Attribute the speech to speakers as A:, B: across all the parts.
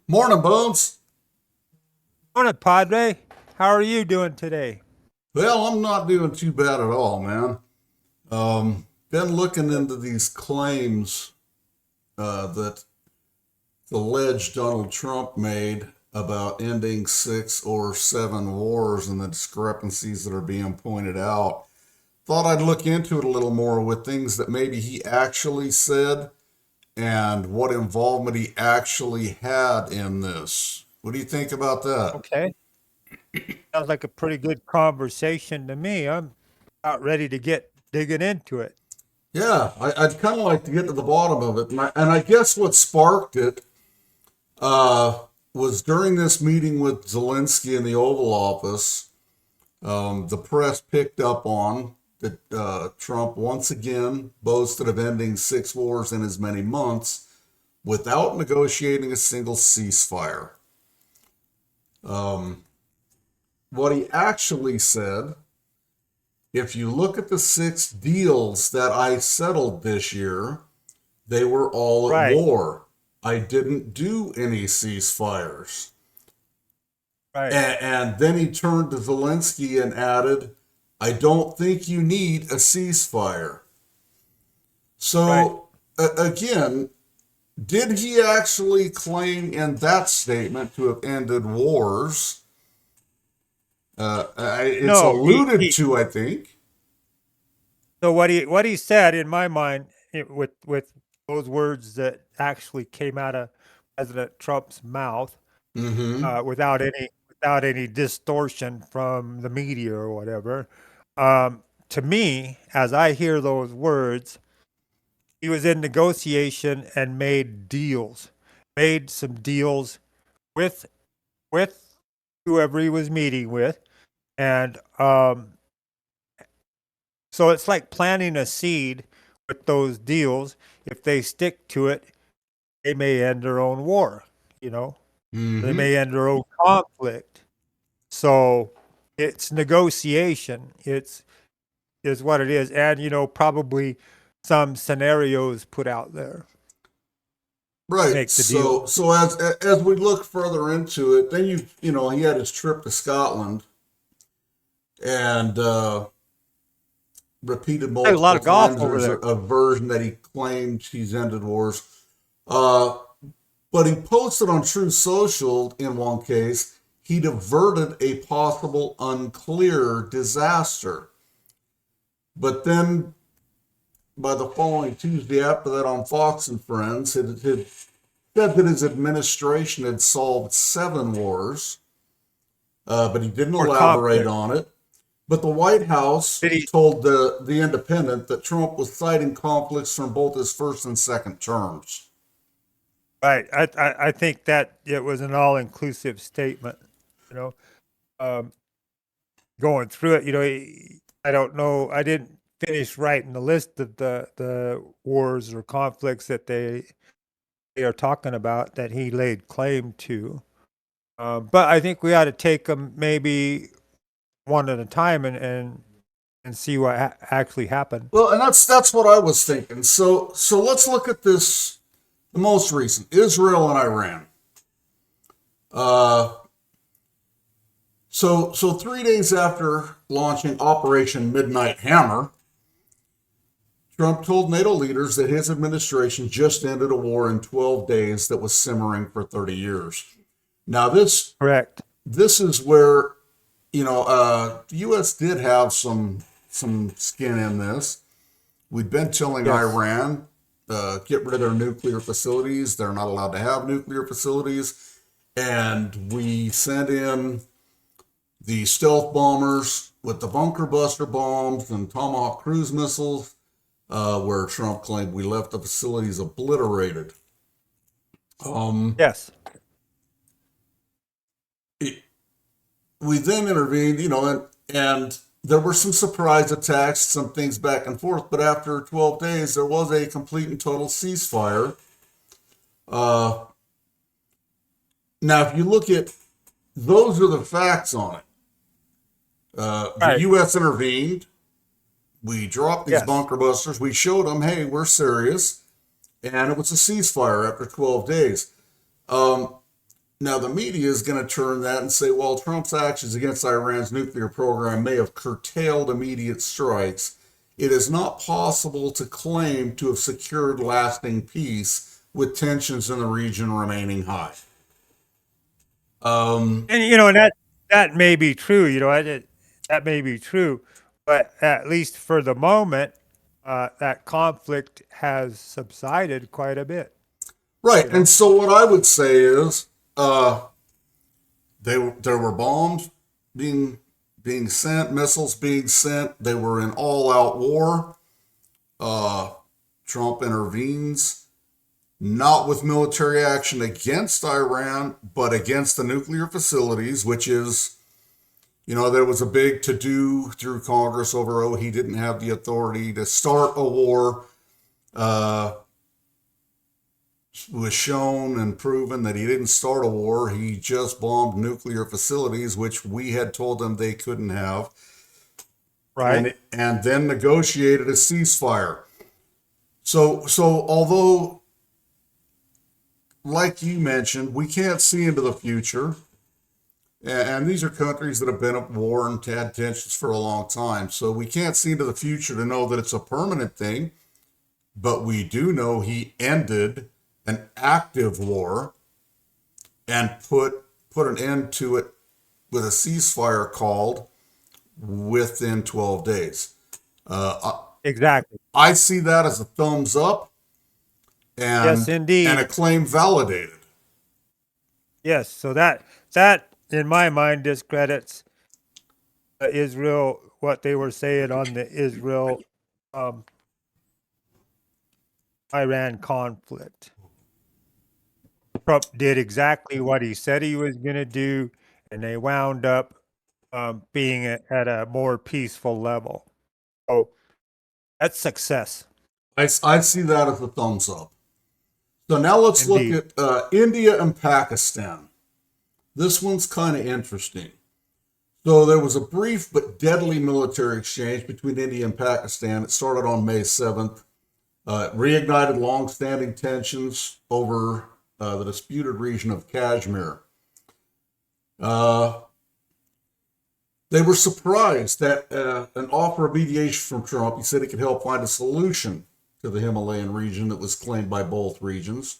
A: Morning, Bones.
B: Morning, Padre. How are you doing today?
A: Well, I'm not doing too bad at all, man. Been looking into these claims that the alleged Donald Trump made about ending 6 or 7 wars and the discrepancies that are being pointed out. Thought I'd look into it a little more with things that maybe he actually said and what involvement he actually had in this. What do you think about that?
B: Okay. Sounds like a pretty good conversation to me. I'm about ready to get digging into it.
A: Yeah, I'd kind of like to get to the bottom of it. And I guess what sparked it uh, was during this meeting with Zelensky in the Oval Office, the press picked up on that Trump once again boasted of ending 6 wars in as many months without negotiating a single ceasefire. Um, what he actually said, if you look at the 6 deals that I settled this year, they were all at
B: Right,
A: war. I didn't do any ceasefires.
B: right,
A: And then he turned to Zelensky and added, I don't think you need a ceasefire.
B: right.
A: So, again, did he actually claim in that statement to have ended wars? It's
B: No, he,
A: alluded
B: he
A: to, I think.
B: so what he said in my mind with those words that actually came out of President Trump's mouth
A: Mm-hmm.
B: without any distortion from the media or whatever. To me, as I hear those words, he was in negotiation and made some deals with with whoever he was meeting with, and so it's like planting a seed with those deals. If they stick to it, they may end their own war. You know, they
A: Mm-hmm.
B: may end their own conflict. So it's negotiation. It's is what it is, and probably some scenarios put out there to
A: Right.
B: make the deal.
A: So as we look further into it, then he had his trip to Scotland and repeated
B: Played a lot
A: multiple
B: of golf
A: times
B: over
A: there's a,
B: there.
A: a version that he claimed he's ended wars. Uh, but he posted on True Social in one case he'd averted a possible unclear disaster. But then by the following Tuesday after that on Fox and Friends, it had said that his administration had solved 7 wars, but he didn't
B: Or
A: elaborate
B: conflict.
A: on it. But the White House
B: Did he?
A: told the Independent that Trump was citing conflicts from both his first and second terms.
B: Right. I think that it was an all inclusive statement. You know, um, going through it. I don't know. I didn't finish writing the list of the wars or conflicts that they are talking about that he laid claim to. But I think we ought to take them maybe one at a time and see what actually happened.
A: Well, and that's what I was thinking. So let's look at this. The most recent, Israel and Iran. Uh, so 3 days after launching Operation Midnight Hammer, Trump told NATO leaders that his administration just ended a war in 12 days that was simmering for 30 years. Now
B: Correct.
A: this is where the U.S. did have some skin in this. We'd been telling
B: Yes.
A: Iran get rid of their nuclear facilities. They're not allowed to have nuclear facilities, and we sent in the stealth bombers with the bunker buster bombs and Tomahawk cruise missiles, where Trump claimed we left the facilities obliterated. Um,
B: Yes.
A: it, we then intervened, and there were some surprise attacks, some things back and forth, but after 12 days, there was a complete and total ceasefire. Uh, Now, if you look at those are the facts on it. The
B: Right.
A: U.S. intervened. We dropped these
B: Yes.
A: bunker busters. We showed them, hey, we're serious. And it was a ceasefire after 12 days. Um, Now, the media is going to turn that and say, well, Trump's actions against Iran's nuclear program may have curtailed immediate strikes. It is not possible to claim to have secured lasting peace with tensions in the region remaining high.
B: And that may be true. That may be true, but at least for the moment, that conflict has subsided quite a bit.
A: Right. And so what I would say is there were bombs being sent, missiles being sent. They were in all-out war. Trump intervenes, not with military action against Iran, but against the nuclear facilities, which is, there was a big to-do through Congress over, he didn't have the authority to start a war. Was shown and proven that he didn't start a war. He just bombed nuclear facilities, which we had told them they couldn't have.
B: Right.
A: And then negotiated a ceasefire. So although, like you mentioned, we can't see into the future, and these are countries that have been at war and had tensions for a long time, so we can't see into the future to know that it's a permanent thing, but we do know he ended an active war and put an end to it with a ceasefire called within 12 days.
B: Exactly.
A: I see that as a thumbs up and,
B: yes, indeed.
A: and a claim validated.
B: Yes, so that in my mind discredits Israel, what they were saying on the Israel Iran conflict. Trump did exactly what he said he was going to do, and they wound up being at a more peaceful level. So that's success.
A: I see that as a thumbs up. So now let's
B: Indeed.
A: look at India and Pakistan. This one's kind of interesting. So there was a brief but deadly military exchange between India and Pakistan. It started on May 7th. It reignited long-standing tensions over the disputed region of Kashmir. They were surprised that an offer of mediation from Trump, he said he could help find a solution to the Himalayan region that was claimed by both regions.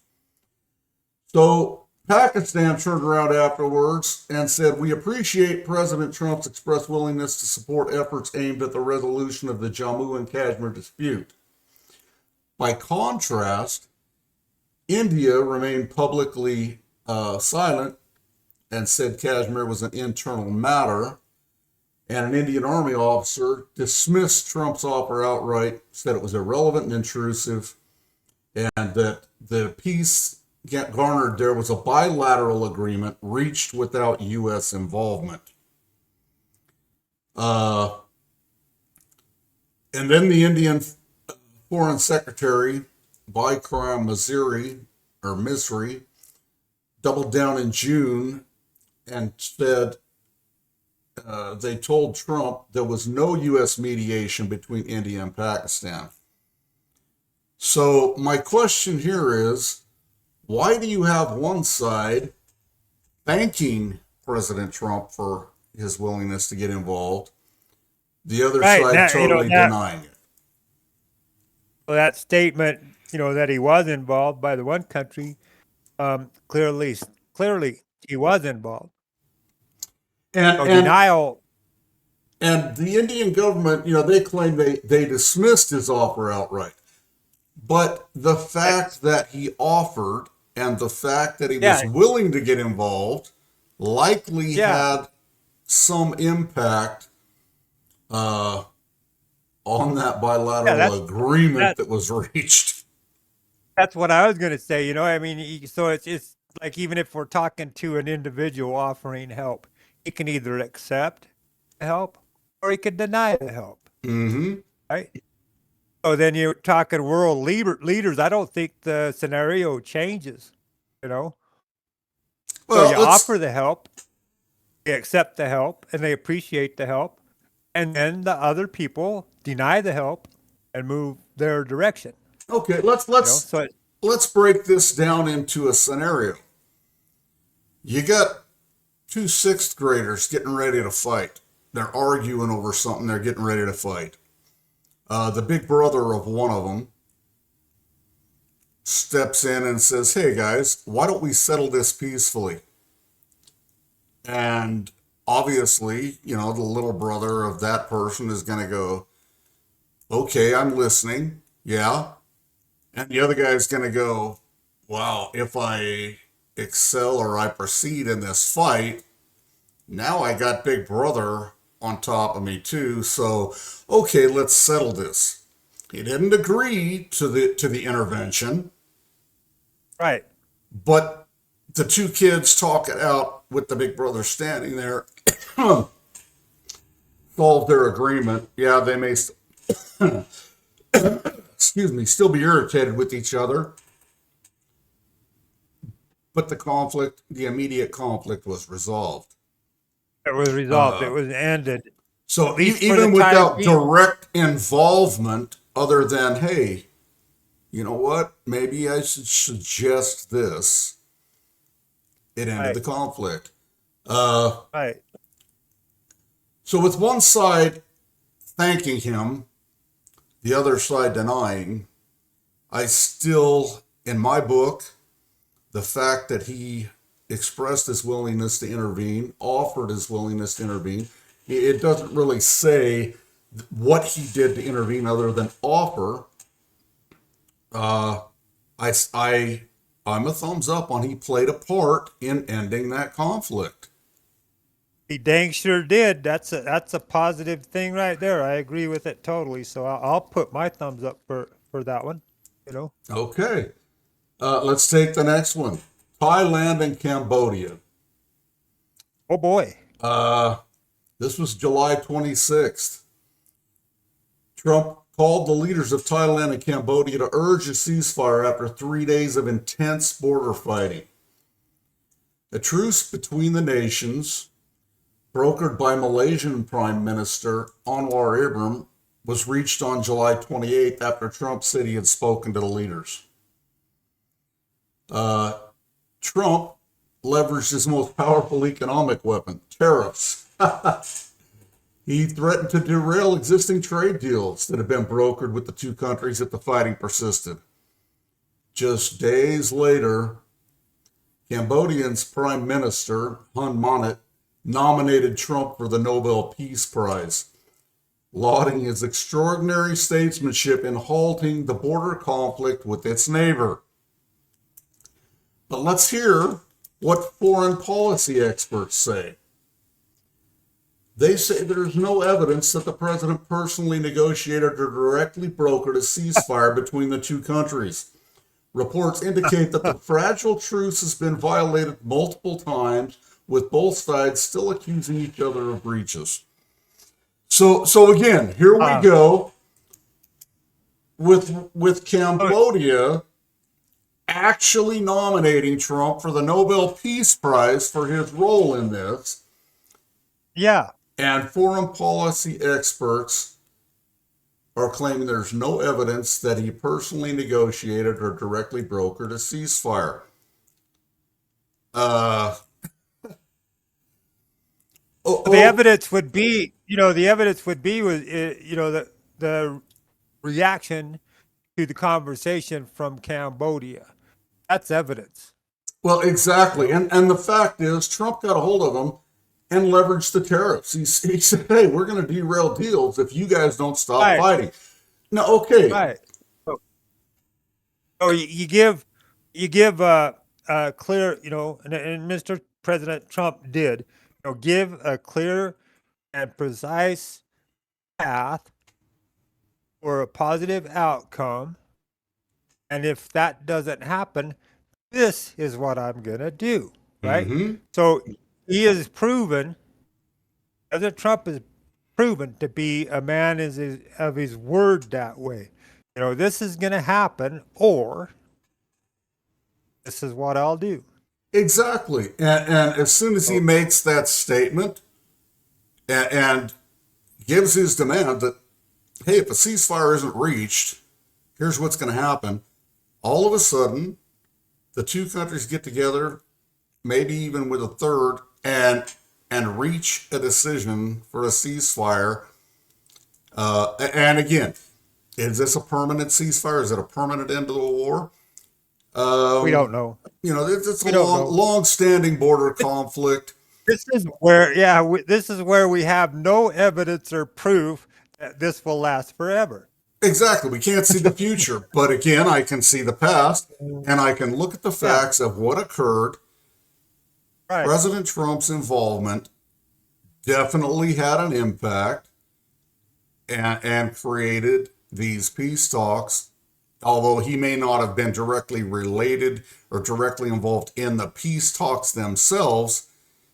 A: So Pakistan turned around afterwards and said, we appreciate President Trump's expressed willingness to support efforts aimed at the resolution of the Jammu and Kashmir dispute. By contrast, India remained publicly silent and said Kashmir was an internal matter, and an Indian Army officer dismissed Trump's offer outright, said it was irrelevant and intrusive, and that the peace garnered there was a bilateral agreement reached without U.S. involvement. And then the Indian Foreign Secretary, Vikram Misri, doubled down in June and said they told Trump there was no U.S. mediation between India and Pakistan. So my question here is, why do you have one side thanking President Trump for his willingness to get involved, the other side totally denying it?
B: Well, that statement, that he was involved by the one country, clearly he was involved.
A: And
B: denial.
A: And the Indian government, they claim they dismissed his offer outright. But the fact that he offered and the fact that he was willing to get involved likely had some impact on that bilateral agreement that was reached.
B: That's what I was going to say. So it's like, even if we're talking to an individual offering help, he can either accept help or he could deny the help.
A: Mm-hmm.
B: Right? So then you're talking world leaders. I don't think the scenario changes, Well, so you offer the help, they accept the help, and they appreciate the help. And then the other people deny the help and move their direction.
A: Okay, let's break this down into a scenario. You got two sixth graders getting ready to fight. They're arguing over something. They're getting ready to fight. The big brother of one of them steps in and says, "Hey guys, why don't we settle this peacefully?" And obviously, the little brother of that person is going to go, "Okay, I'm listening. Yeah." And the other guy's going to go, "Wow, if I excel or I proceed in this fight, now I got Big Brother on top of me too. So, okay, let's settle this." He didn't agree to the intervention,
B: Right.
A: but the two kids talk it out with the Big Brother standing there, solve their agreement. Yeah, they may, excuse me, still be irritated with each other, but the immediate conflict was resolved.
B: It was resolved. It
A: Uh,
B: was ended,
A: so
B: at least for the
A: even
B: time
A: without
B: being.
A: direct involvement, other than, hey, you know what? Maybe I should suggest this. It ended
B: Right.
A: the conflict. Uh,
B: Right.
A: so with one side thanking him, the other side denying, I still, in my book, the fact that he expressed his willingness to intervene, offered his willingness to intervene, it doesn't really say what he did to intervene other than offer. Uh, I, I, I'm a thumbs up on he played a part in ending that conflict.
B: He dang sure did. That's a positive thing right there. I agree with it totally. So I'll put my thumbs up for that one. You know.
A: Okay, let's take the next one. Thailand and Cambodia.
B: Oh boy.
A: Uh, this was July 26th. Trump called the leaders of Thailand and Cambodia to urge a ceasefire after 3 days of intense border fighting. A truce between the nations, brokered by Malaysian Prime Minister Anwar Ibrahim, was reached on July 28th after Trump said he had spoken to the leaders. Uh, Trump leveraged his most powerful economic weapon, tariffs. He threatened to derail existing trade deals that had been brokered with the two countries if the fighting persisted. Just days later, Cambodian's Prime Minister, Hun Manet, nominated Trump for the Nobel Peace Prize, lauding his extraordinary statesmanship in halting the border conflict with its neighbor. But let's hear what foreign policy experts say. They say there's no evidence that the president personally negotiated or directly brokered a ceasefire between the two countries. Reports indicate that the fragile truce has been violated multiple times, with both sides still accusing each other of breaches. So again, here we go with Cambodia actually nominating Trump for the Nobel Peace Prize for his role in this.
B: Yeah.
A: And foreign policy experts are claiming there's no evidence that he personally negotiated or directly brokered a ceasefire.
B: The evidence would be, the evidence would be was, the reaction to the conversation from Cambodia. That's evidence.
A: Well, exactly. And the fact is, Trump got a hold of him and leveraged the tariffs. He said, hey, we're going to derail deals if you guys don't stop
B: Right.
A: fighting. Now, okay.
B: Right. So you give a clear, and Mr. President Trump did, give a clear and precise path for a positive outcome. And if that doesn't happen, this is what I'm going to do. Right.
A: Mm-hmm.
B: So he is proven, President Trump is proven to be a man of his word that way. This is going to happen, or this is what I'll do.
A: Exactly. And as soon as he makes that statement and gives his demand that, hey, if a ceasefire isn't reached, here's what's going to happen. All of a sudden, the two countries get together maybe even with a third, and reach a decision for a ceasefire. And again, is this a permanent ceasefire? Is it a permanent end to the war?
B: We don't know.
A: It's a
B: We don't know.
A: long-standing border conflict.
B: This is where, yeah, this is where we have no evidence or proof that this will last forever.
A: Exactly. We can't see the future, but again, I can see the past, and I can look at the facts of what occurred.
B: Right.
A: President Trump's involvement definitely had an impact and created these peace talks, although he may not have been directly related or directly involved in the peace talks themselves.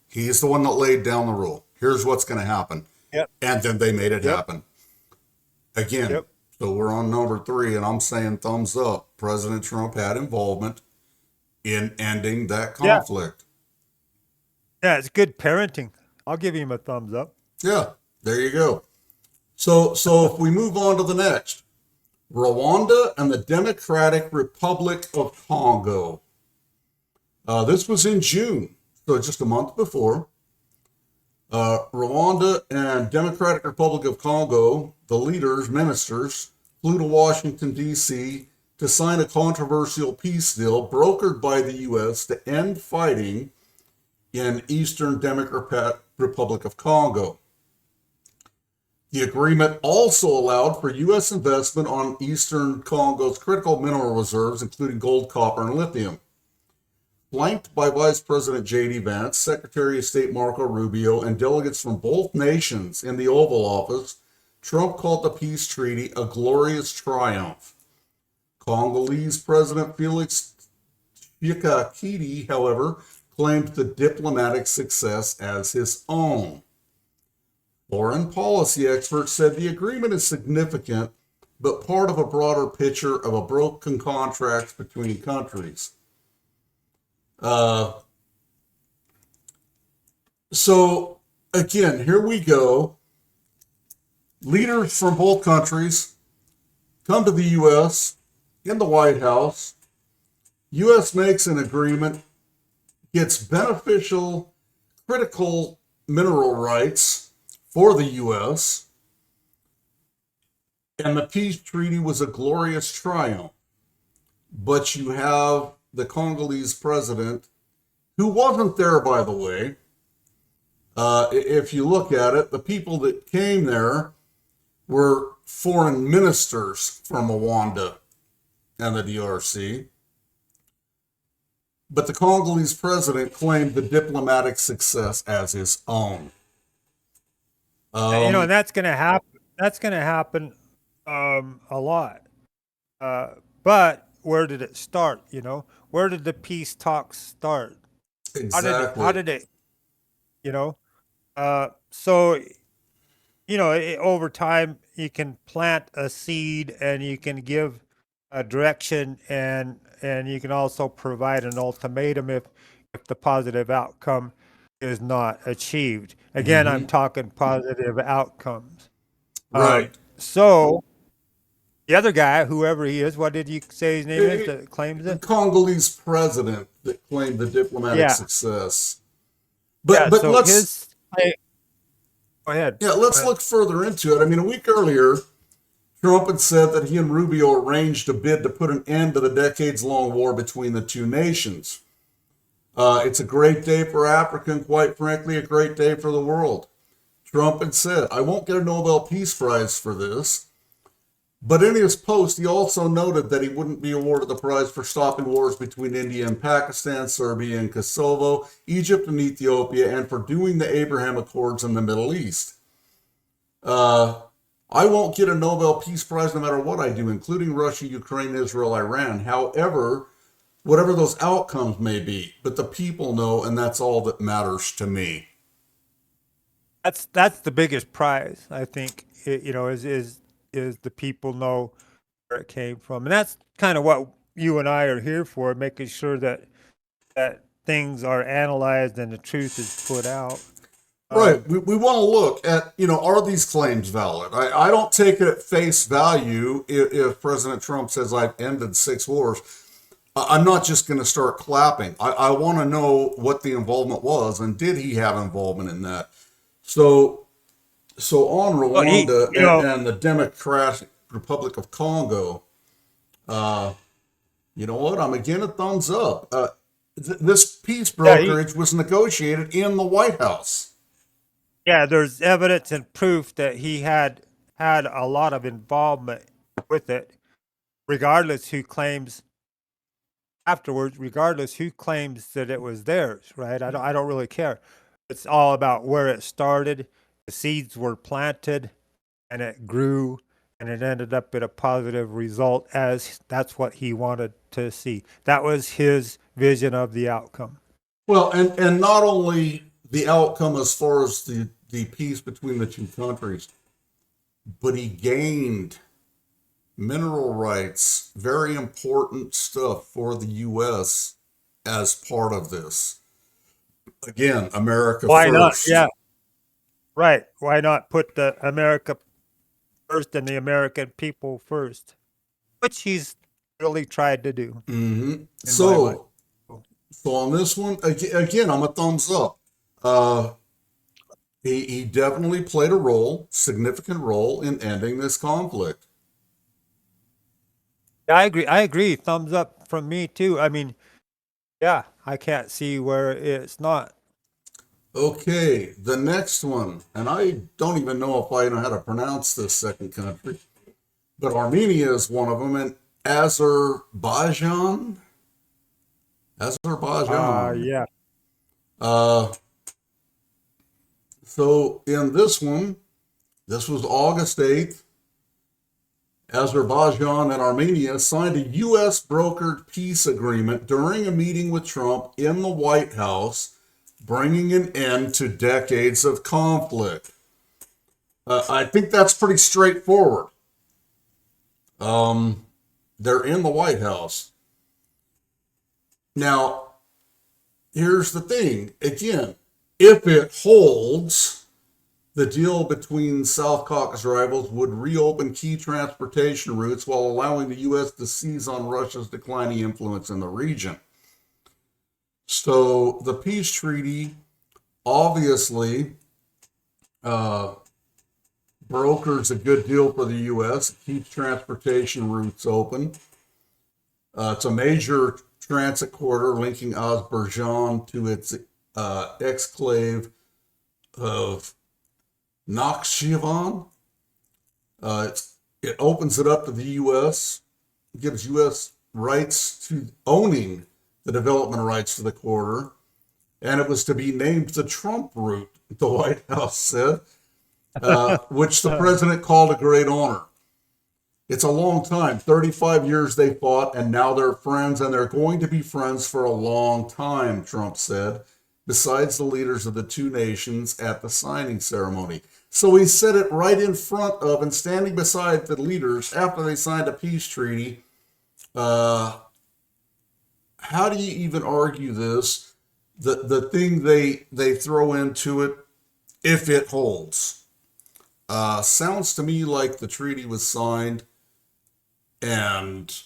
A: He's the one that laid down the rule. Here's what's going to happen.
B: Yep.
A: And then they made it
B: Yep.
A: happen. Again,
B: Yep.
A: so we're on number 3, and I'm saying thumbs up. President Trump had involvement in ending that conflict.
B: Yeah, it's good parenting. I'll give him a thumbs up.
A: Yeah, there you go. So if we move on to the next, Rwanda and the Democratic Republic of Congo. This was in June, so just a month before. Rwanda and Democratic Republic of Congo, the leaders, ministers, flew to Washington, D.C. to sign a controversial peace deal brokered by the U.S. to end fighting in Eastern Democratic Republic of Congo. The agreement also allowed for U.S. investment on Eastern Congo's critical mineral reserves, including gold, copper, and lithium. Flanked by Vice President J.D. Vance, Secretary of State Marco Rubio, and delegates from both nations in the Oval Office, Trump called the peace treaty a glorious triumph. Congolese President Felix Tshisekedi, however, claimed the diplomatic success as his own. Foreign policy experts said the agreement is significant, but part of a broader picture of a broken contract between countries. So again, here we go. Leaders from both countries come to the U.S. in the White House. U.S. makes an agreement, gets beneficial, critical mineral rights for the U.S., and the peace treaty was a glorious triumph. But you have the Congolese president, who wasn't there, by the way. If you look at it, the people that came there were foreign ministers from Rwanda and the DRC. But the Congolese president claimed the diplomatic success as his own.
B: And that's going to happen. That's going to happen a lot. But where did it start? Where did the peace talks start?
A: Exactly.
B: How did it? So over time you can plant a seed and you can give a direction and you can also provide an ultimatum if the positive outcome is not achieved. Again, I'm talking positive outcomes.
A: Right.
B: So the other guy, whoever he is, what did you say his name is that claims
A: The
B: it?
A: Congolese president that claimed the diplomatic
B: Yeah.
A: success. But
B: so
A: let's
B: go ahead.
A: Yeah, let's look further into it. I mean, a week earlier, Trump had said that he and Rubio arranged a bid to put an end to the decades-long war between the two nations. It's a great day for Africa, and quite frankly, a great day for the world. Trump had said, I won't get a Nobel Peace Prize for this. But in his post, he also noted that he wouldn't be awarded the prize for stopping wars between India and Pakistan, Serbia and Kosovo, Egypt and Ethiopia, and for doing the Abraham Accords in the Middle East. I won't get a Nobel Peace Prize no matter what I do, including Russia, Ukraine, Israel, Iran. However, whatever those outcomes may be, but the people know, and that's all that matters to me.
B: That's the biggest prize, I think. Is the people know where it came from, and that's kind of what you and I are here for, making sure that things are analyzed and the truth is put out.
A: Right. We want to look at, are these claims valid? I don't take it at face value if President Trump says I've ended 6 wars. I'm not just going to start clapping. I want to know what the involvement was, and did he have involvement in that? So, on
B: Well,
A: Rwanda
B: you know,
A: and the Democratic Republic of Congo, you know what? I'm again a thumbs up. This peace
B: yeah,
A: brokerage was negotiated in the White House.
B: yeah, there's evidence and proof that he had a lot of involvement with it, regardless who claims afterwards, regardless who claims that it was theirs, right? I don't really care. It's all about where it started. The seeds were planted and it grew and it ended up at a positive result as that's what he wanted to see. That was his vision of the outcome.
A: Well, and not only the outcome as far as the peace between the two countries, but he gained mineral rights, very important stuff for the U.S. as part of this. Again, America
B: Why not?
A: first.
B: Yeah, right. Why not put the America first and the American people first? Which he's really tried to do
A: Hmm.
B: in my mind.
A: So on this one, again, I'm a thumbs up. Uh, he definitely played a role, significant role in ending this conflict.
B: Yeah, I agree. I agree. Thumbs up from me too. I mean, yeah, I can't see where it's not.
A: Okay, the next one, and I don't even know if I know how to pronounce this second country, but Armenia is one of them, and Azerbaijan. Azerbaijan.
B: Yeah.
A: Uh, so in this one, this was August 8th. Azerbaijan and Armenia signed a U.S. brokered peace agreement during a meeting with Trump in the White House, bringing an end to decades of conflict. I think that's pretty straightforward. They're in the White House. Now, here's the thing. Again, if it holds, the deal between South Caucasus rivals would reopen key transportation routes while allowing the U.S. to seize on Russia's declining influence in the region. So the peace treaty obviously brokers a good deal for the U.S., keeps transportation routes open. It's a major transit corridor linking Azerbaijan to its exclave of Nakhchivan. It opens it up to the U.S., gives U.S. rights to owning the development rights to the corridor, and it was to be named the Trump route, the White House said, which the president called a great honor. It's a long time, 35 years they fought, and now they're friends, and they're going to be friends for a long time, Trump said, besides the leaders of the two nations at the signing ceremony. So he said it right in front of and standing beside the leaders after they signed a peace treaty. How do you even argue this? The thing they throw into it, if it holds, sounds to me like the treaty was signed and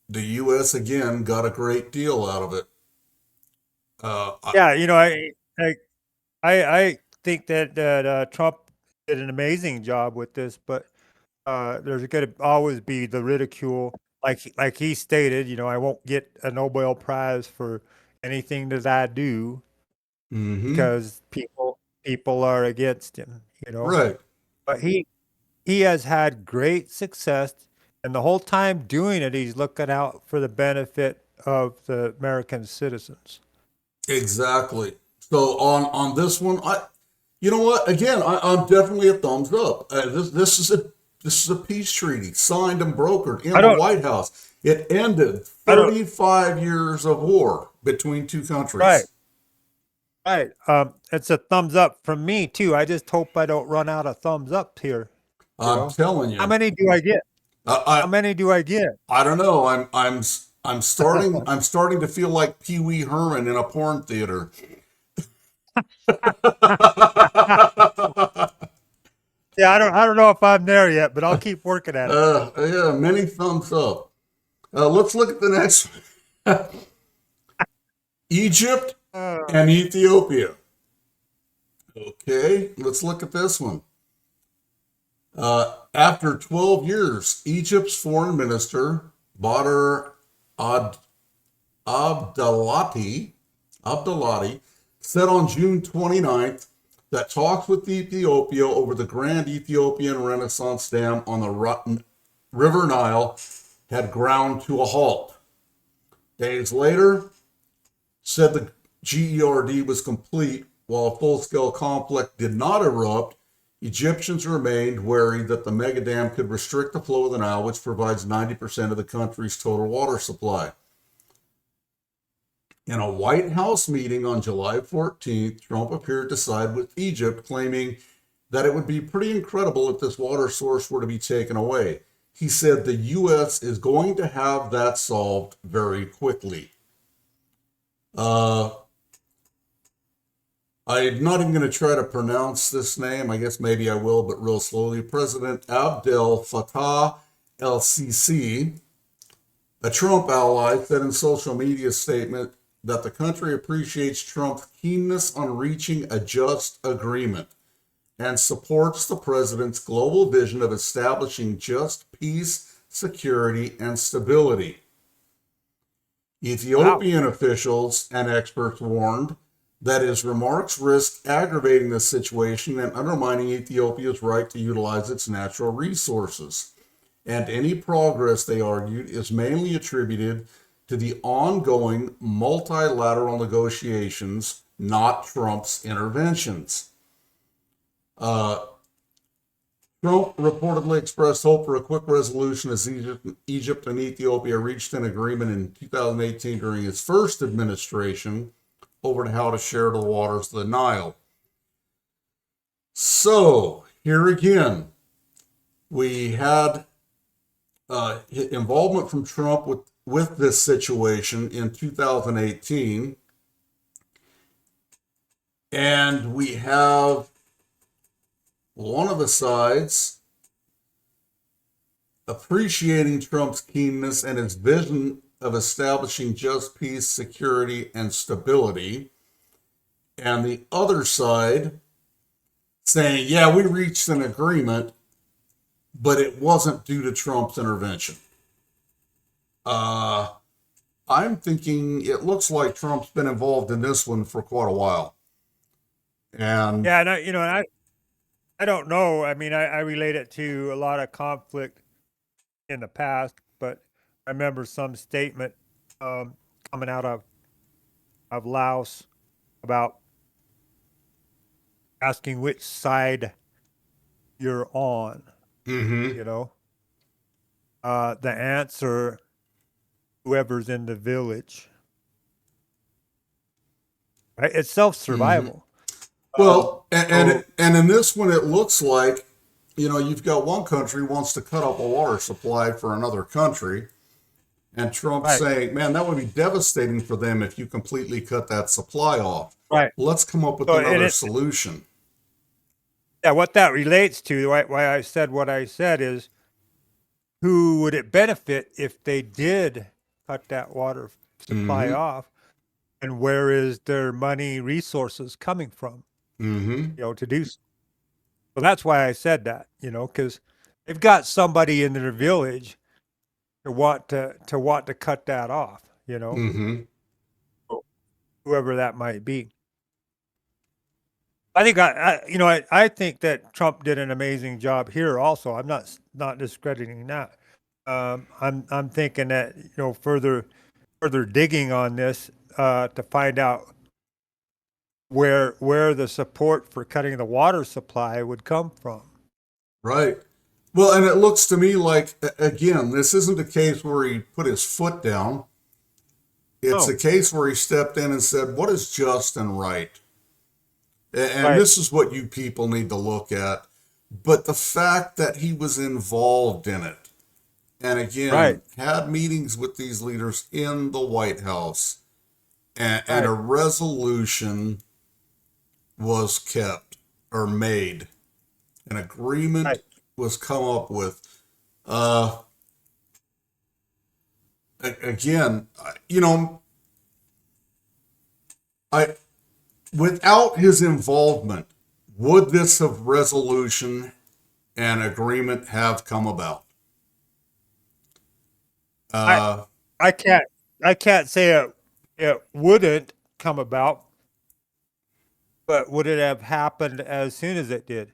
A: the U.S. again got a great deal out of it. Uh, I,
B: Yeah, I I think that Trump did an amazing job with this, but there's going to always be the ridicule, like he stated. I won't get a Nobel Prize for anything that I do
A: mm-hmm.
B: because people are against him.
A: Right.
B: But he has had great success, and the whole time doing it, he's looking out for the benefit of the American citizens.
A: Exactly. So on this one, you know what? Again, I'm definitely a thumbs up. This is a peace treaty signed and brokered
B: I
A: in the
B: don't,
A: White House. It ended
B: I don't,
A: 35 years of war between two
B: right.
A: countries.
B: Right. It's a thumbs up from me too. I just hope I don't run out of thumbs up here. You
A: I'm
B: know,
A: telling
B: how
A: you.
B: many do I get? How
A: I
B: many do I get?
A: I don't know. I'm starting to feel like Pee Wee Herman in a porn theater.
B: Yeah, I don't know if I'm there yet, but I'll keep working at it.
A: Yeah, many thumbs up. Let's look at the next one. Egypt
B: Uh,
A: and Ethiopia. Okay, let's look at this one. After 12 years, Egypt's foreign minister, Badr Ad- Abdelati, Abdelati, said on June 29th that talks with Ethiopia over the Grand Ethiopian Renaissance Dam on the River Nile had ground to a halt. Days later, said the GERD was complete. While a full-scale conflict did not erupt, Egyptians remained wary that the megadam could restrict the flow of the Nile, which provides 90% of the country's total water supply. In a White House meeting on July 14th, Trump appeared to side with Egypt, claiming that it would be pretty incredible if this water source were to be taken away. He said the U.S. is going to have that solved very quickly. I'm not even going to try to pronounce this name. I guess maybe I will, but real slowly. President Abdel Fattah el-Sisi, a Trump ally, said in social media statement that the country appreciates Trump's keenness on reaching a just agreement and supports the president's global vision of establishing just peace, security, and stability.
B: wow.
A: Ethiopian officials and experts warned that his remarks risk aggravating the situation and undermining Ethiopia's right to utilize its natural resources. And any progress, they argued, is mainly attributed to the ongoing multilateral negotiations, not Trump's interventions. Trump reportedly expressed hope for a quick resolution as Egypt and Ethiopia reached an agreement in 2018 during his first administration over how to share the waters of the Nile. So, here again, we had involvement from Trump with this situation in 2018. And we have one of the sides appreciating Trump's keenness and his vision of establishing just peace, security, and stability. And the other side saying, yeah, we reached an agreement, but it wasn't due to Trump's intervention. I'm thinking it looks like Trump's been involved in this one for quite a while. And
B: Yeah, and I don't know. I mean, I relate it to a lot of conflict in the past, but I remember some statement coming out of Laos about asking which side you're on.
A: mm-hmm,
B: You know, the answer, whoever's in the village. Right? It's self
A: mm-hmm.
B: survival.
A: Well,
B: So
A: and in this one, it looks like, you've got one country wants to cut off a water supply for another country, and Trump's
B: right,
A: saying, "Man, that would be devastating for them if you completely cut that supply off.
B: right.
A: Let's come up with
B: So and
A: another
B: it
A: solution."
B: yeah, what that relates to, why I said what I said is who would it benefit if they did cut that water supply
A: Mm-hmm.
B: off? And where is their money resources coming from,
A: Mm-hmm.
B: to do so? So that's why I said that, because they've got somebody in their village to want to cut that off,
A: Mm-hmm.
B: whoever that might be. I think I think that Trump did an amazing job here. Also, I'm not discrediting that. I'm thinking that further digging on this to find out where the support for cutting the water supply would come from.
A: Right. Well, and it looks to me like, again, this isn't a case where he put his foot down. It's a
B: Oh,
A: case where he stepped in and said, "What is just and right?" And
B: right,
A: this is what you people need to look at. But the fact that he was involved in it, and
B: right,
A: again, had meetings with these leaders in the White House, and a
B: right,
A: resolution was kept or made, an agreement
B: right.
A: was come up with. Uh, again, I without his involvement, would this have resolution and agreement have come about?
B: I
A: Uh,
B: I can't I can't say it wouldn't come about, but would it have happened as soon as it did?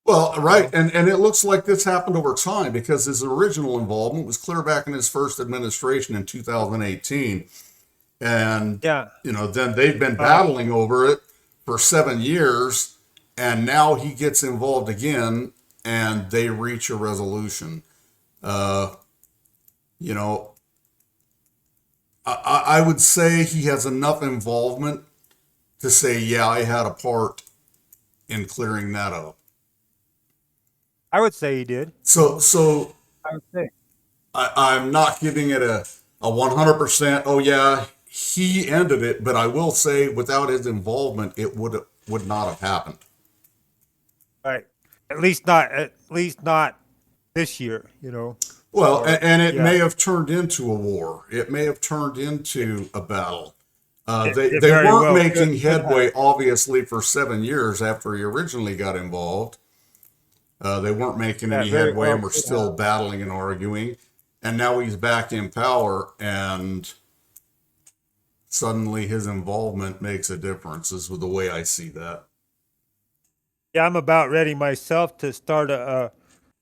A: well,
B: You
A: right,
B: know?
A: and it looks like this happened over time because his original involvement was clear back in his first administration in 2018, and
B: Yeah.
A: then they've been
B: Uh,
A: battling over it for 7 years, and now he gets involved again, and they reach a resolution. Uh, you know, I would say he has enough involvement to say, yeah, I had a part in clearing that up.
B: I would say he did. You
A: So,
B: know,
A: so
B: I would say.
A: I'm not giving it a 100%. Oh yeah, he ended it, but I will say, without his involvement, it would not have happened.
B: Right. At least not this year,
A: Well,
B: or
A: and it
B: yeah,
A: may have turned into a war. It may have turned into a battle. They
B: it
A: they
B: very
A: weren't
B: well
A: making
B: could have.
A: headway, obviously, for 7 years after he originally got involved. They weren't making
B: Yeah,
A: any
B: very
A: headway
B: well
A: and were
B: could
A: still
B: have.
A: battling and arguing. And now he's back in power, and suddenly his involvement makes a difference, is the way I see that.
B: Yeah, I'm about ready myself to start a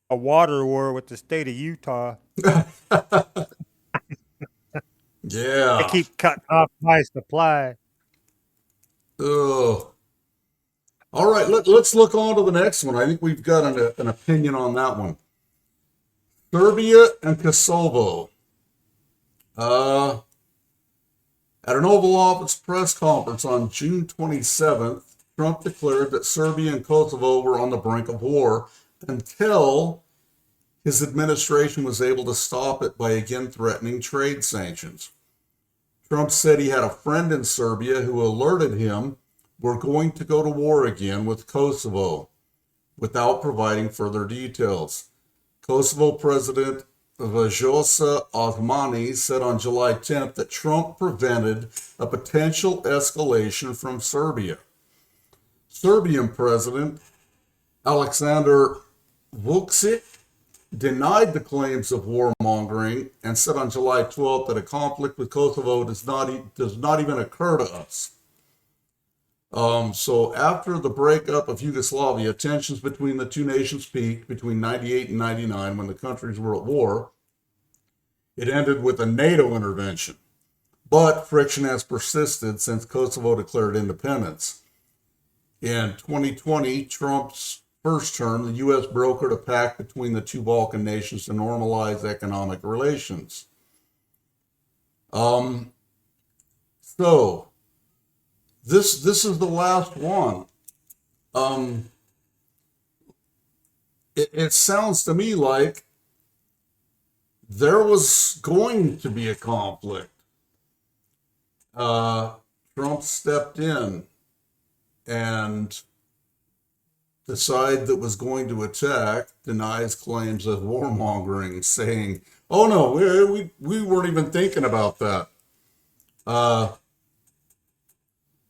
B: water war with the state of Utah. They
A: Yeah.
B: keep cutting off my supply.
A: Ugh. All right, let's look on to the next one. I think we've got an opinion on that one. Serbia and Kosovo. Uh, at an Oval Office press conference on June 27th, Trump declared that Serbia and Kosovo were on the brink of war until his administration was able to stop it by again threatening trade sanctions. Trump said he had a friend in Serbia who alerted him we're going to go to war again with Kosovo without providing further details. Kosovo President Vjosa Osmani said on July 10th that Trump prevented a potential escalation from Serbia. Serbian President Aleksandar Vučić denied the claims of warmongering and said on July 12th that a conflict with Kosovo does not even occur to us. So after the breakup of Yugoslavia, tensions between the two nations peaked between 98 and 99 when the countries were at war. It ended with a NATO intervention, but friction has persisted since Kosovo declared independence. In 2020, Trump's first term, the U.S. brokered a pact between the two Balkan nations to normalize economic relations. Um, so this is the last one. Um, it sounds to me like there was going to be a conflict. Uh, Trump stepped in, and the side that was going to attack denies claims of warmongering, saying, "Oh no, we weren't even thinking about that." Uh,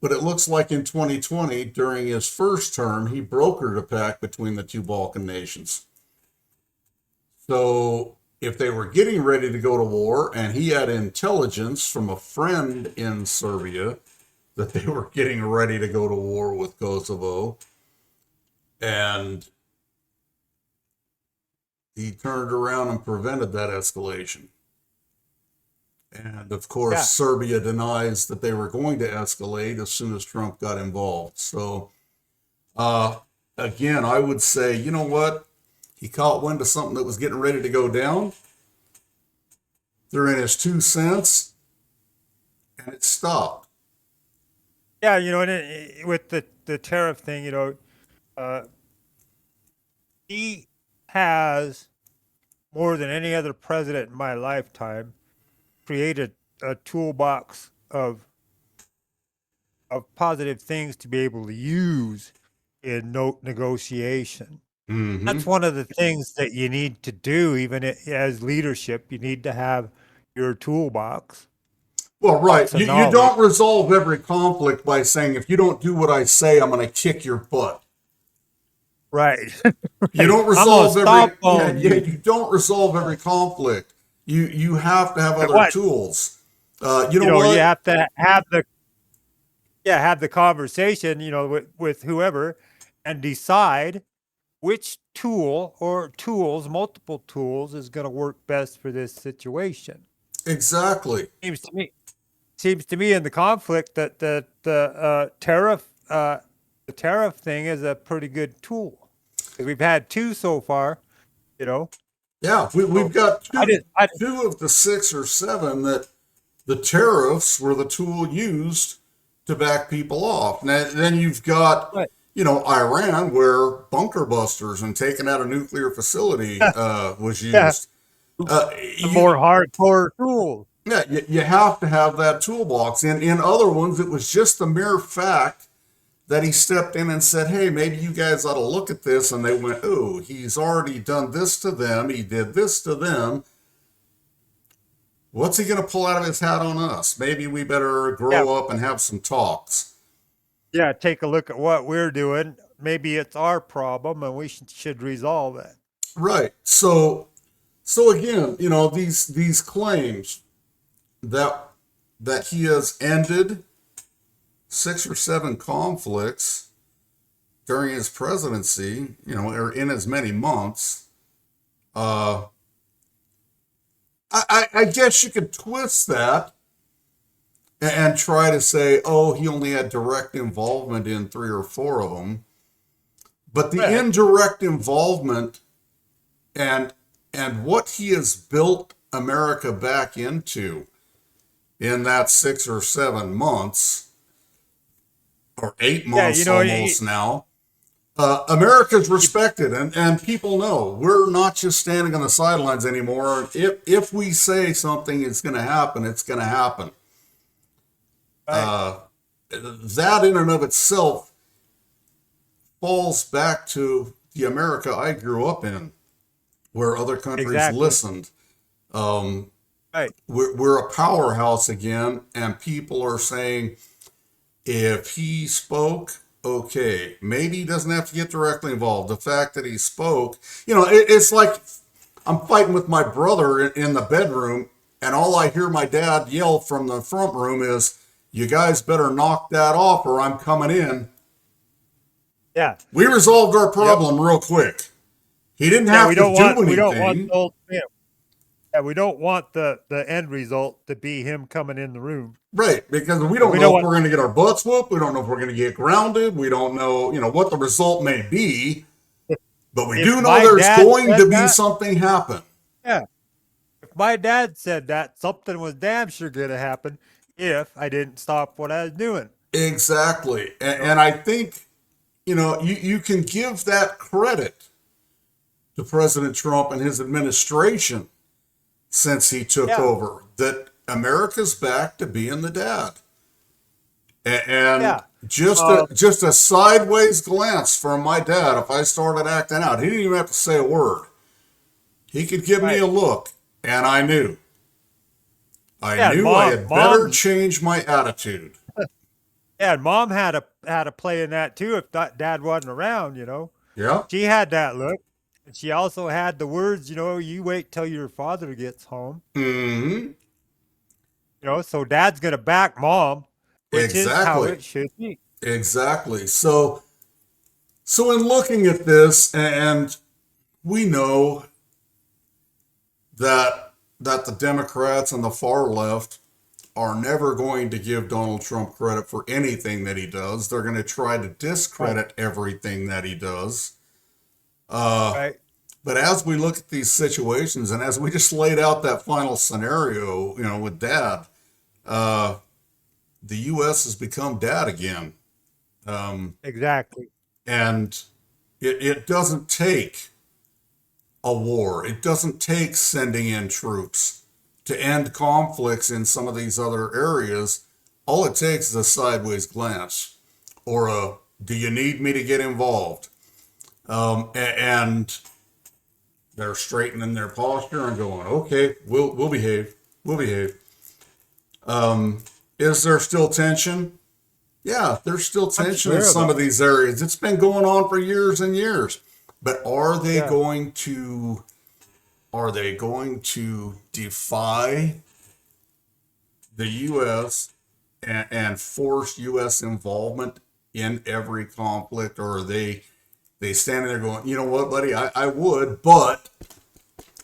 A: but it looks like in 2020, during his first term, he brokered a pact between the two Balkan nations. So if they were getting ready to go to war, and he had intelligence from a friend in Serbia that they were getting ready to go to war with Kosovo, and he turned around and prevented that escalation. And of course,
B: Yeah.
A: Serbia denies that they were going to escalate as soon as Trump got involved. So, uh, again, I would say, you know what? He caught wind of something that was getting ready to go down. Threw in his 2 cents, and it stopped.
B: Yeah, and with the tariff thing, uh, he has more than any other president in my lifetime created a toolbox of positive things to be able to use in negotiation.
A: Mm-hmm.
B: That's one of the things that you need to do, even as leadership. You need to have your toolbox.
A: Well, right.
B: Lots of
A: You
B: knowledge.
A: don't resolve every conflict by saying, if you don't do what I say, I'm going to kick your butt.
B: Right.
A: You
B: Right.
A: don't
B: I'm gonna
A: resolve every,
B: stomp on you.
A: you don't resolve every conflict. You have to have
B: And
A: other
B: what?
A: tools. You know
B: You
A: what?
B: have to have the conversation, with whoever, and decide which tool or tools, multiple tools, is going to work best for this situation.
A: Exactly.
B: Seems to me. Seems to me in the conflict that the tariff thing is a pretty good tool, because we've had two so far. You know.
A: Yeah,
B: So
A: we've got
B: I
A: two
B: did. I
A: two of the 6 or 7 that the tariffs were the tool used to back people off. Now, then you've got,
B: Right.
A: Iran, where bunker busters and taking out a nuclear facility was
B: Yeah,
A: used.
B: the
A: You
B: more hardcore tool.
A: Yeah, you have to have that toolbox. In other ones, it was just the mere fact that he stepped in and said, "Hey, maybe you guys ought to look at this." And they went, "Oh, he's already done this to them. He did this to them. What's he going to pull out of his hat on us? Maybe we better
B: Yeah,
A: grow up and have some talks."
B: yeah. Take a look at what we're doing. Maybe it's our problem, and we should resolve it.
A: Right. So again, these claims that he has ended 6 or 7 conflicts during his presidency, or in as many months. Uh, I guess you could twist that and try to say, oh, he only had direct involvement in 3 or 4 of them. But the
B: Right.
A: indirect involvement and what he has built America back into in that 6 or 7 months, or 8 months
B: Yeah.
A: almost now, America's respected, and people know we're not just standing on the sidelines anymore. If we say something is going to happen, it's going to happen.
B: Right.
A: That in and of itself falls back to the America I grew up in, where other countries
B: Exactly.
A: listened. Um,
B: Right.
A: we're a powerhouse again, and people are saying, if he spoke, okay, maybe he doesn't have to get directly involved. The fact that he spoke, it's like I'm fighting with my brother in the bedroom, and all I hear my dad yell from the front room is, "You guys better knock that off, or I'm coming in."
B: Yeah.
A: We resolved our
B: Yep.
A: problem real quick. He didn't
B: Yeah.
A: have to do
B: We don't want
A: anything.
B: the old. Yeah. We don't want the end result to be him coming in the room.
A: Right, because we
B: And
A: don't
B: we don't
A: know if
B: want.
A: we're going to get our butts whooped. We don't know if we're going to get grounded. We don't know, what the result may be. But we
B: If
A: do know
B: my
A: there's
B: dad
A: going
B: said
A: to be
B: that,
A: something happen.
B: yeah. If my dad said that, something was damn sure gonna happen if I didn't stop what I was doing.
A: Exactly.
B: You
A: And
B: know?
A: I think, you can give that credit to President Trump and his administration since he took
B: Yeah.
A: over, that America's back to being the dad. And
B: Yeah.
A: just
B: Uh,
A: a sideways glance from my dad, if I started acting out, he didn't even have to say a word. He could give me
B: right.
A: a look, and I knew. I
B: Yeah. And
A: knew I had better
B: mom.
A: change my attitude.
B: Yeah. And mom had a play in that too. If that dad wasn't around,
A: Yeah.
B: she had that look, and she also had the words. You wait till your father gets home.
A: Hmm.
B: So dad's gonna back mom, which is how
A: Exactly.
B: it should be.
A: Exactly. So in looking at this, and we know that the Democrats and the far left are never going to give Donald Trump credit for anything that he does. They're going to try to
B: Right.
A: discredit everything that he does. Uh,
B: Right.
A: but as we look at these situations, and as we just laid out that final scenario, with Dad, uh, the U.S. has become Dad again,
B: Exactly.
A: and it doesn't take a war. It doesn't take sending in troops to end conflicts in some of these other areas. All it takes is a sideways glance or a, "Do you need me to get involved?" And they're straightening their posture and going, "Okay, we'll behave." We'll behave. Is there still tension? Yeah, there's still
B: I'm
A: tension in
B: sure of
A: some
B: it.
A: of these areas. It's been going on for years and years. But
B: Yeah,
A: are they going to defy the US and force US involvement in every conflict, or are they standing there going, you know what, buddy, I would, but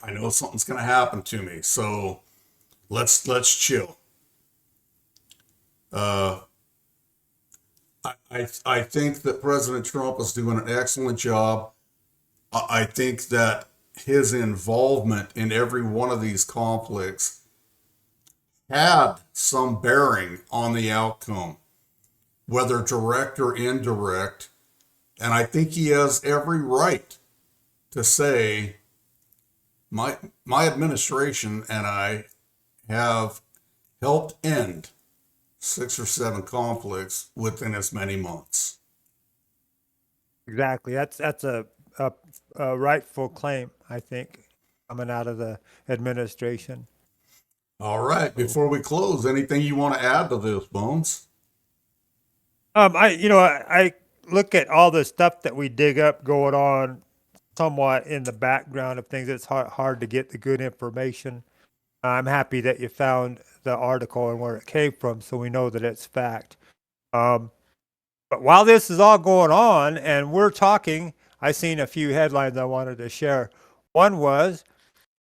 A: I know something's gonna happen to me, so let's chill. Uh, I think that President Trump is doing an excellent job. I think that his involvement in every one of these conflicts had some bearing on the outcome, whether direct or indirect. And I think he has every right to say, my administration and I have helped end 6 or 7 conflicts within as many months.
B: exactly. That's a, a rightful claim, I think, coming out of the administration.
A: All right,
B: So,
A: before we close, anything you want to add to this, Bones?
B: I look at all the stuff that we dig up going on somewhat in the background of things. It's hard to get the good information. I'm happy that you found the article and where it came from, so we know that it's fact. Um, but while this is all going on and we're talking, I seen a few headlines I wanted to share. One was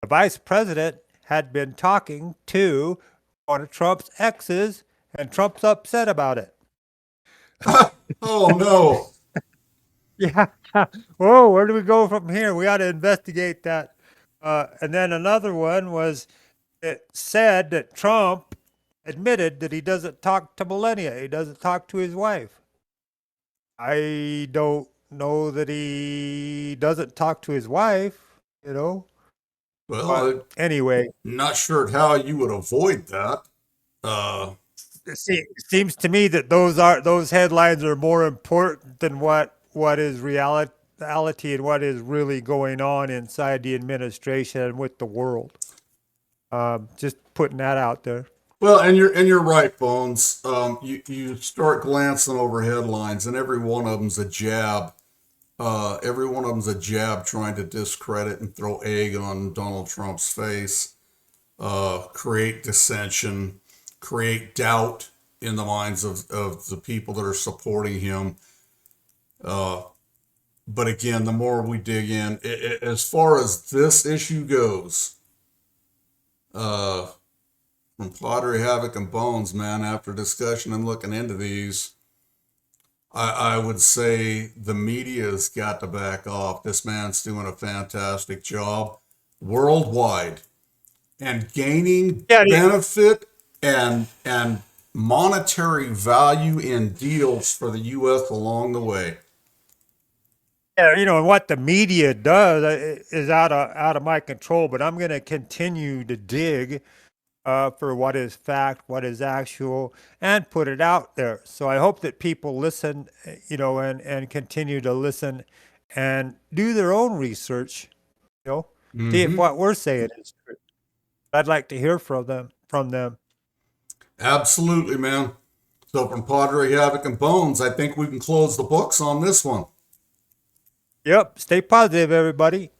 B: the vice president had been talking to one of Trump's exes, and Trump's upset about it.
A: Oh no.
B: Yeah. Whoa, where do we go from here? We ought to investigate that. And then another one was it said that Trump admitted that he doesn't talk to Melania. He doesn't talk to his wife. I don't know that he doesn't talk to his wife, you know.
A: Well,
B: But
A: I'm
B: anyway,
A: not sure how you would avoid that. Uh,
B: it seems to me that those headlines are more important than what is reality and what is really going on inside the administration and with the world. Just putting that out there.
A: well, and you're right, Bones. You start glancing over headlines, and every one of them's a jab. Every one of them's a jab trying to discredit and throw egg on Donald Trump's face, create dissension, create doubt in the minds of the people that are supporting him. Uh, but again, the more we dig in, as far as this issue goes, uh, from Pottery, Havoc, and Bones, man, after discussion and looking into these, I would say the media's got to back off. This man's doing a fantastic job worldwide and gaining
B: Yeah,
A: benefit and monetary value in deals for the U.S. along the way.
B: yeah, and what the media does is out of my control. But I'm going to continue to dig for what is fact, what is actual, and put it out there. So I hope that people listen, and continue to listen and do their own research, you know, see if
A: Mm-hmm.
B: what we're saying is true. I'd like to hear from them.
A: Absolutely, man. So from Padre Havoc and Bones, I think we can close the books on this one.
B: Yep. Stay positive, everybody.